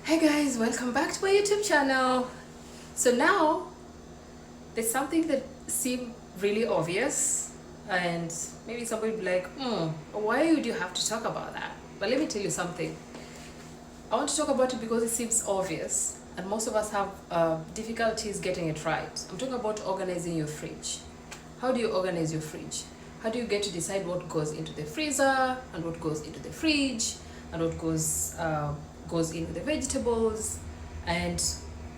Hey guys, welcome back to my YouTube channel. So now there's something that seemed really obvious, and maybe somebody will be like, why would you have to talk about that? But let me tell you something. I want to talk about it because it seems obvious, and most of us have difficulties getting it right. I'm talking about organizing your fridge. How do you organize your fridge? How do you get to decide what goes into the freezer and what goes into the fridge and what goes in with the vegetables, and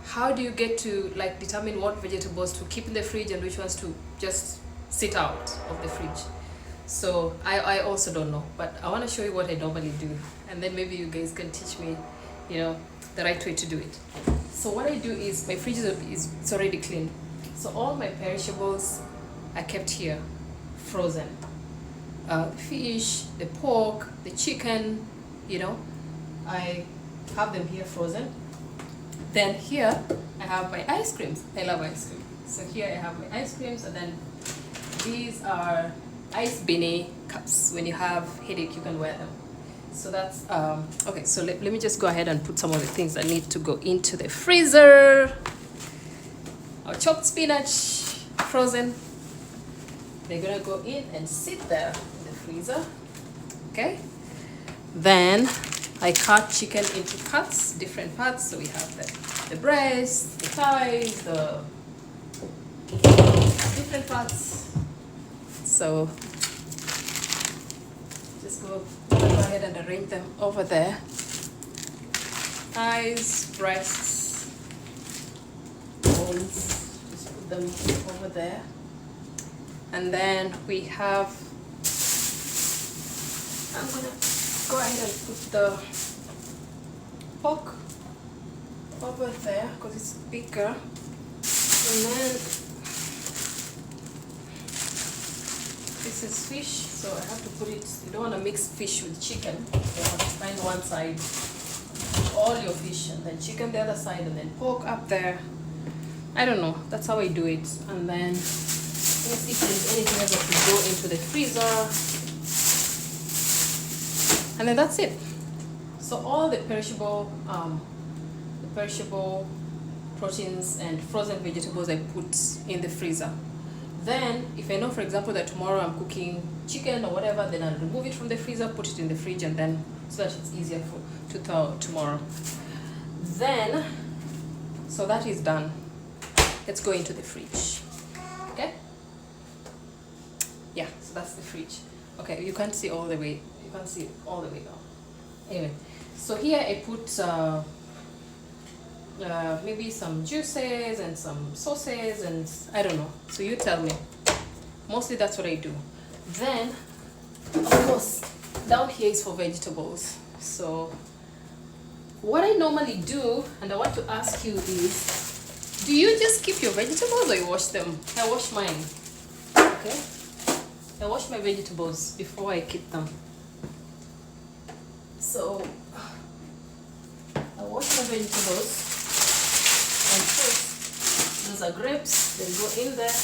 how do you get to determine what vegetables to keep in the fridge and which ones to just sit out of the fridge? So I also don't know, but I want to show you what I normally do, and then maybe you guys can teach me the right way to do it. So what I do is my fridge is already clean, so all my perishables are kept here frozen. Fish, the pork, the chicken, I have them here frozen. Then here I have my ice creams. I love ice cream. So here I have my ice creams, and then these are ice beanie cups. When you have headache, you can wear them. So that's okay. So let me just go ahead and put some of the things that need to go into the freezer. Our chopped spinach, frozen. They're gonna go in and sit there in the freezer. Okay. Then I cut chicken into cuts, different parts. So we have the breast, the thighs, the different parts. So just go ahead and arrange them over there. Thighs, breasts, bones, just put them over there. And then we have, I'm gonna go ahead and put the pork over there because it's bigger. And then this is fish, so I have to put it, you don't want to mix fish with chicken. You want to find one side, all your fish, and then chicken the other side, and then pork up there. I don't know, that's how I do it. And then let's see if there's anything else that could go into the freezer. And then that's it. So all the perishable proteins and frozen vegetables I put in the freezer. Then if I know, for example, that tomorrow I'm cooking chicken or whatever, then I'll remove it from the freezer, put it in the fridge, and then so that it's easier to thaw tomorrow. Then, so that is done. Let's go into the fridge. Okay? Yeah, so that's the fridge. Okay, you can't see all the way. You can't see it all the way down. Anyway, so here I put maybe some juices and some sauces, and I don't know. So you tell me. Mostly that's what I do. Then, of course, down here is for vegetables. So what I normally do, and I want to ask you is, do you just keep your vegetables or you wash them? I wash mine. Okay? I wash my vegetables before I keep them. So I wash my vegetables, and first those are grapes, they go in there.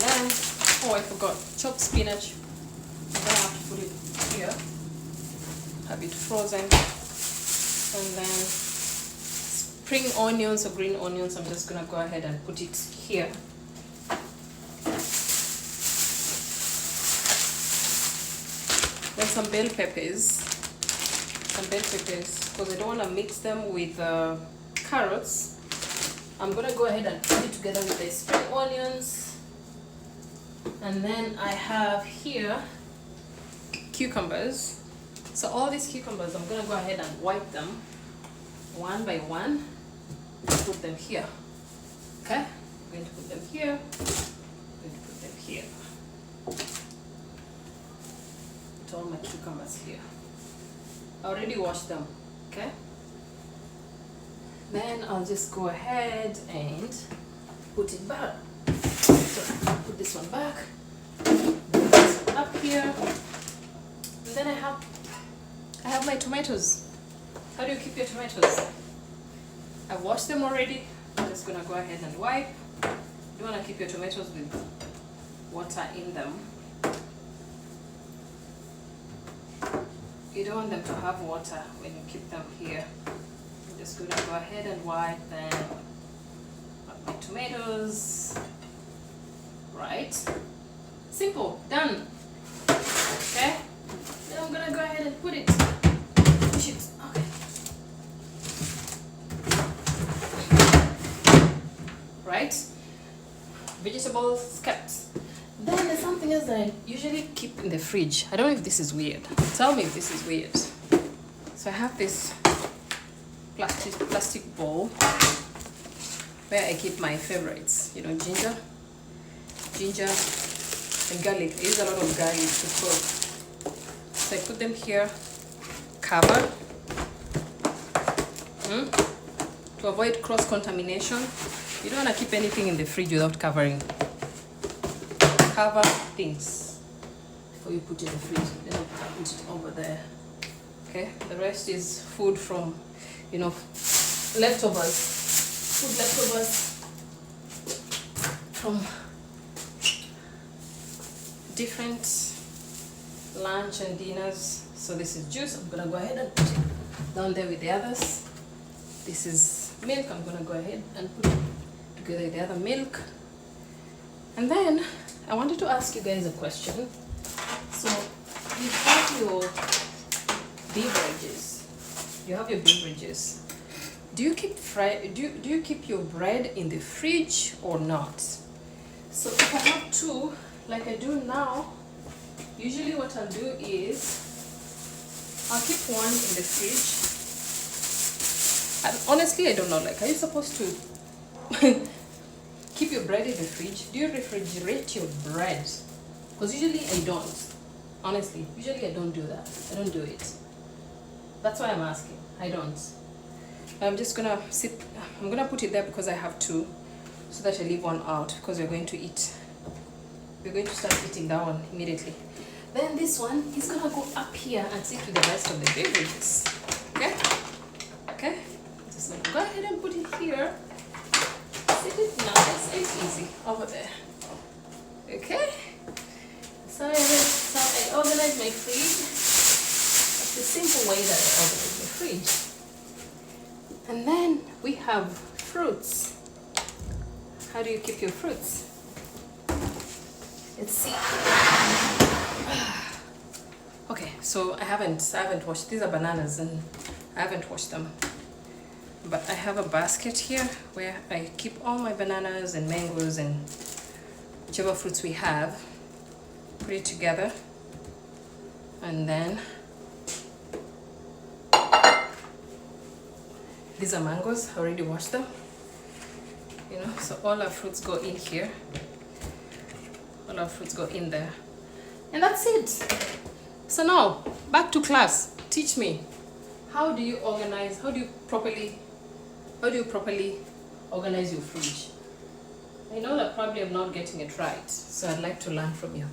Then, I forgot, chopped spinach. I'm gonna have to put it here, have it frozen. And then spring onions or green onions, I'm just gonna go ahead and put it here. Then some bell peppers, because I don't want to mix them with carrots. I'm going to go ahead and put it together with the spring onions. And then I have here cucumbers. So all these cucumbers, I'm going to go ahead and wipe them one by one and put them here. Okay? I'm going to put them here. I'm going to put them here. All my cucumbers here. I already washed them. Okay, then I'll just go ahead and put it back. So put this one back, this one up here, and then I have my tomatoes. How do you keep your tomatoes? I've washed them already. I'm just gonna go ahead and wipe. You don't want to keep your tomatoes with water in them. you don't want them to have water when you keep them here. I'm just gonna go ahead and wipe them. Wipe my tomatoes. Right? Simple, done. Okay? Then I'm gonna go ahead and put it. Push it. Okay. Right? Vegetables kept. Then there's something else that I usually keep in the fridge. I don't know if this is weird. Tell me if this is weird. So I have this plastic bowl where I keep my favorites. You know, ginger and garlic. I use a lot of garlic to cook. So I put them here, covered, to avoid cross-contamination. You don't want to keep anything in the fridge without covering. Cover things before you put it in the fridge. Then I'll put it over there. Okay, the rest is food from, you know, leftovers. Food leftovers from different lunch and dinners. So this is juice. I'm gonna go ahead and put it down there with the others. This is milk. I'm gonna go ahead and put it together with the other milk. And then I wanted to ask you guys a question. So you have your beverages. You have your beverages. Do you keep your bread in the fridge or not? So if I have two, like I do now, usually what I'll do is I'll keep one in the fridge. And honestly, I don't know, like, are you supposed to keep your bread in the fridge? Do you refrigerate your bread? Because usually I don't. Honestly, usually I don't do that. I don't do it. That's why I'm asking. I don't. I'm just gonna I'm gonna put it there because I have two, so that I leave one out because we're going to eat. We're going to start eating that one immediately. Then this one is gonna go up here and sit with the rest of the beverages. Okay? Okay? Just gonna go ahead and put it here. Sit it nice and easy over there. Okay? So I organize my fridge. That's the simple way that I organize my fridge. And then we have fruits. How do you keep your fruits? Let's see. Okay, so I haven't washed. These are bananas and I haven't washed them. But I have a basket here where I keep all my bananas and mangoes and whichever fruits we have. Put it together. And then these are mangoes. I already washed them. You know, so all our fruits go in here. All our fruits go in there. And that's it. So now, back to class. Teach me. How do you organize, how do you properly organize your fridge? I know that probably I'm not getting it right, so I'd like to learn from you.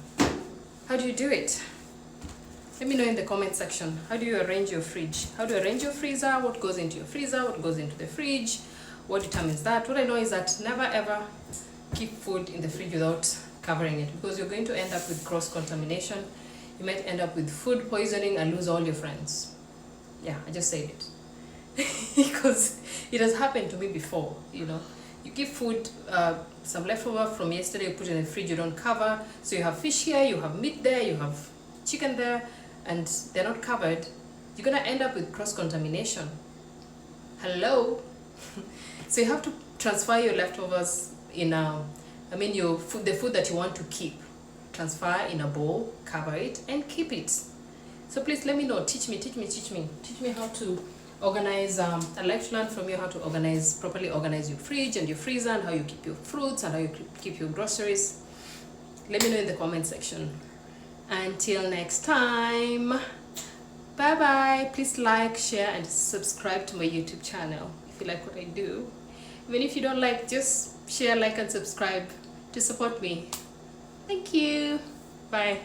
How do you do it? Let me know in the comment section. How do you arrange your fridge? How do you arrange your freezer? What goes into your freezer? What goes into the fridge? What determines that? What I know is that never ever keep food in the fridge without covering it, because you're going to end up with cross-contamination. You might end up with food poisoning and lose all your friends. Yeah, I just said it. Because it has happened to me before, you know. You keep food, some leftover from yesterday, you put in the fridge, you don't cover. So you have fish here, you have meat there, you have chicken there, and they're not covered. You're gonna end up with cross-contamination. Hello? So you have to transfer your leftovers in your food, the food that you want to keep. Transfer in a bowl, cover it, and keep it. So please let me know. Teach me how to organize. I'd like to learn from you how to properly organize your fridge and your freezer, and how you keep your fruits and how you keep your groceries. Let me know in the comment section. Until next time, bye bye. Please like, share, and subscribe to my YouTube channel if you like what I do. Even if you don't like, just share, like, and subscribe to support me. Thank you. Bye.